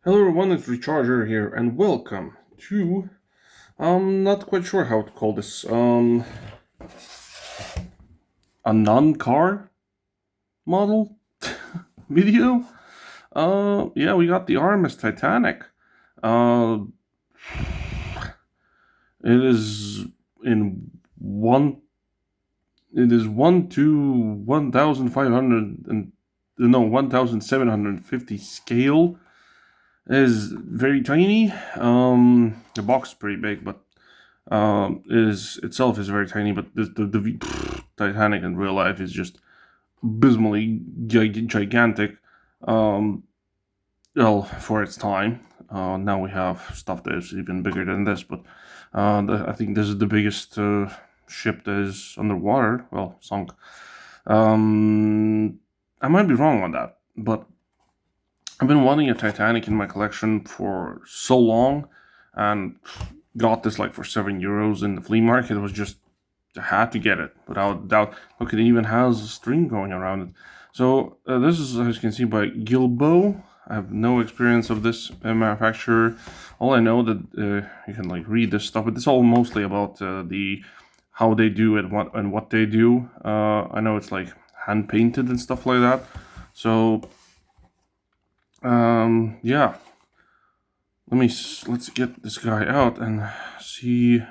Hello everyone, it's Recharger here, and welcome to not quite sure how to call this. A non-car model video. Yeah, we got the RMS Titanic. Uh, it is in one. It is 1:1,500 and no 1,750 scale. It is very tiny. The box is pretty big, but is itself is very tiny, but the Titanic in real life is just abysmally gigantic. Um, well, for its time. Now we have stuff that is even bigger than this, but I think this is the biggest ship that is underwater. Well, sunk. I might be wrong on that, but I've been wanting a Titanic in my collection for so long, and got this like for €7 in the flea market. It was just I had to get it without doubt. Look, it even has a string going around it. So this is, as you can see, by Gilbow. I have no experience of this manufacturer. All I know that you can like read this stuff, but it's all mostly about the how they do it, what they do. I know it's like hand painted and stuff like that. So yeah, let's get this guy out and see.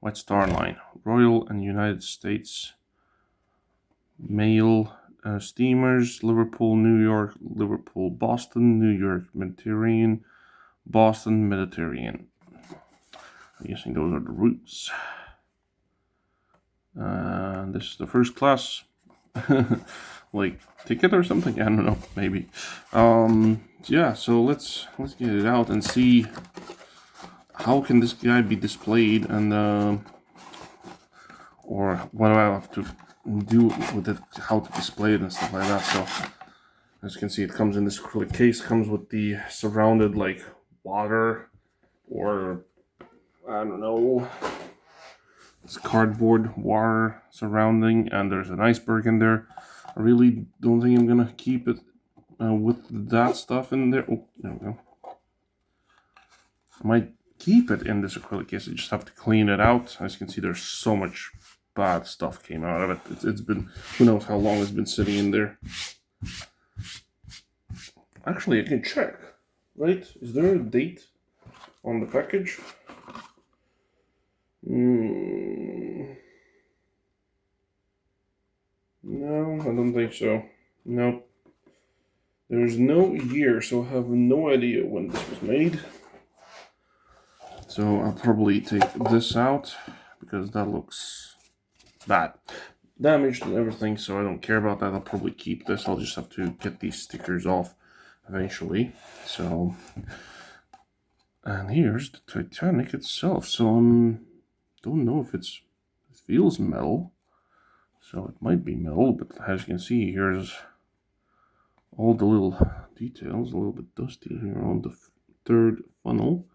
White Star Line, Royal and United States Mail steamers, Liverpool, New York, Liverpool, Boston, New York, Mediterranean, Boston, Mediterranean. I'm guessing those are the routes. This is the first class, like ticket or something. I don't know, maybe. Yeah. So let's get it out and see how can this guy be displayed, and or what do I have to do with it, how to display it and stuff like that. So as you can see, it comes in this acrylic case, comes with the surrounded like water, or I don't know, it's cardboard water surrounding, and there's an iceberg in there. I really don't think I'm gonna keep it with that stuff in there. Oh, there we go. I might keep it in this acrylic case. I just have to clean it out. As you can see, there's so much bad stuff came out of it. It's been, who knows how long it's been sitting in there. Actually, I can check. Right? Is there a date on the package? No, I don't think so. Nope. There's no year, so I have no idea when this was made. So I'll probably take this out because that looks bad. Damaged and everything, so I don't care about that. I'll probably keep this. I'll just have to get these stickers off eventually. So, and here's the Titanic itself. So don't know if it feels metal. So it might be metal, but as you can see, here's all the little details. A little bit dusty here on the third funnel.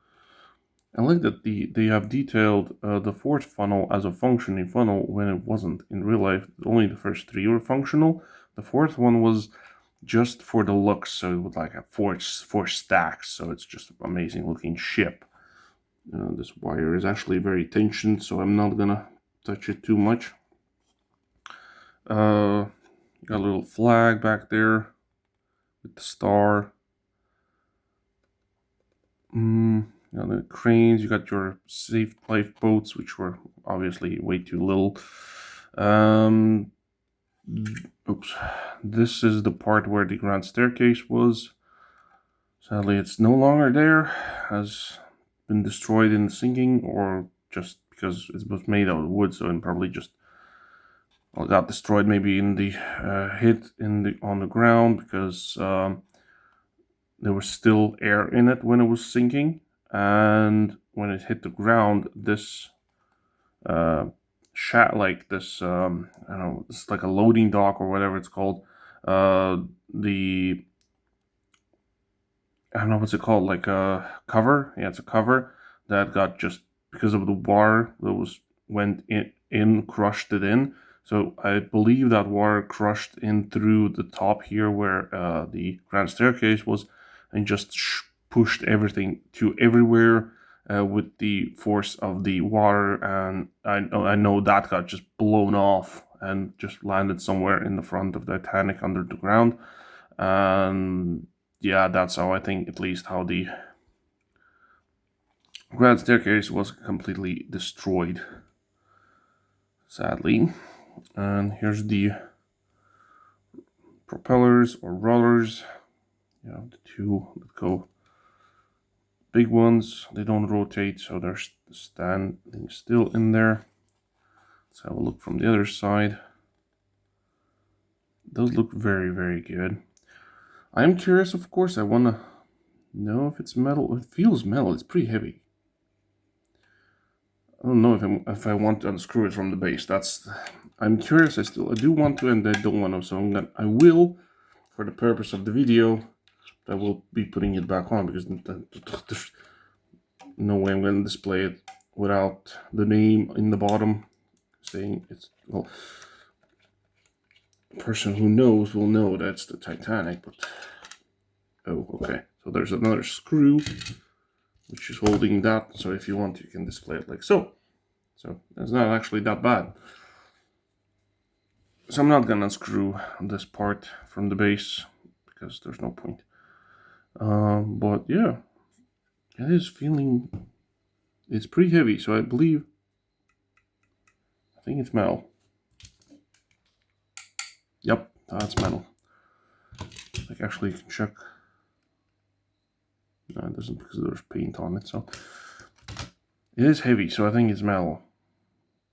I like that they have detailed the fourth funnel as a functioning funnel when it wasn't. In real life, only the first three were functional. The fourth one was just for the looks, so it would like have four stacks, so it's just an amazing looking ship. This wire is actually very tensioned, so I'm not gonna touch it too much. Got a little flag back there with the star. You know, the cranes, you got your safe lifeboats, which were obviously way too little. Oops. This is the part where the grand staircase was. Sadly, it's no longer there, has been destroyed in the sinking, or just because it was made out of wood, so it probably just got destroyed maybe in the hit on the ground, because there was still air in it when it was sinking, and when it hit the ground, this like this I don't know, it's like a loading dock or whatever it's called. The I don't know what's it called, like a cover. Yeah, it's a cover that got, just because of the water that went in crushed it in. So I believe that water crushed in through the top here where the grand staircase was, and just pushed everything to everywhere with the force of the water, and I know that got just blown off and just landed somewhere in the front of the Titanic under the ground. And yeah, that's how I think, at least, how the grand staircase was completely destroyed, sadly. And here's the propellers or rudders. You know, the two that go big ones, they don't rotate, so they're standing still in there. Let's have a look from the other side. Those look very, very good. I'm curious, of course. I want to know if it's metal. It feels metal. It's pretty heavy. I don't know if I want to unscrew it from the base. I'm curious. I do want to, and I don't want to. So I will, for the purpose of the video, I will be putting it back on, because there's no way I'm going to display it without the name in the bottom saying it's, well, the person who knows will know that's the Titanic. But oh, okay. So there's another screw which is holding that. So if you want, you can display it like so. So it's not actually that bad. So I'm not gonna unscrew this part from the base because there's no point. But yeah, it is feeling, it's pretty heavy. So I think it's metal. Yep, that's metal. Like, actually, you can check. No, it doesn't, because there's paint on it. So it is heavy, so I think it's metal.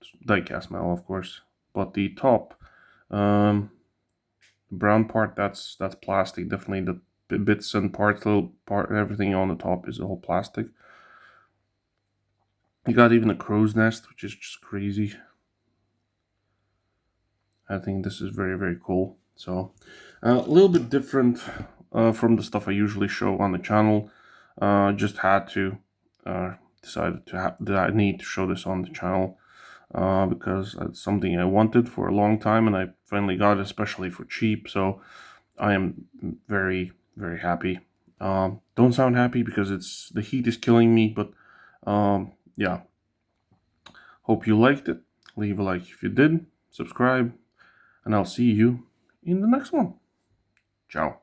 It's die-cast metal, of course. But the top, the brown part, that's plastic. Definitely the bits and parts, little part, everything on the top is all plastic. You got even a crow's nest, which is just crazy. I think this is very, very cool. So a little bit different from the stuff I usually show on the channel. Just had to decided that I need to show this on the channel because it's something I wanted for a long time, and I finally got it, especially for cheap. So I am very, very happy. Don't sound happy because the heat is killing me, but yeah. Hope you liked it. Leave a like if you did. Subscribe. And I'll see you in the next one. Ciao.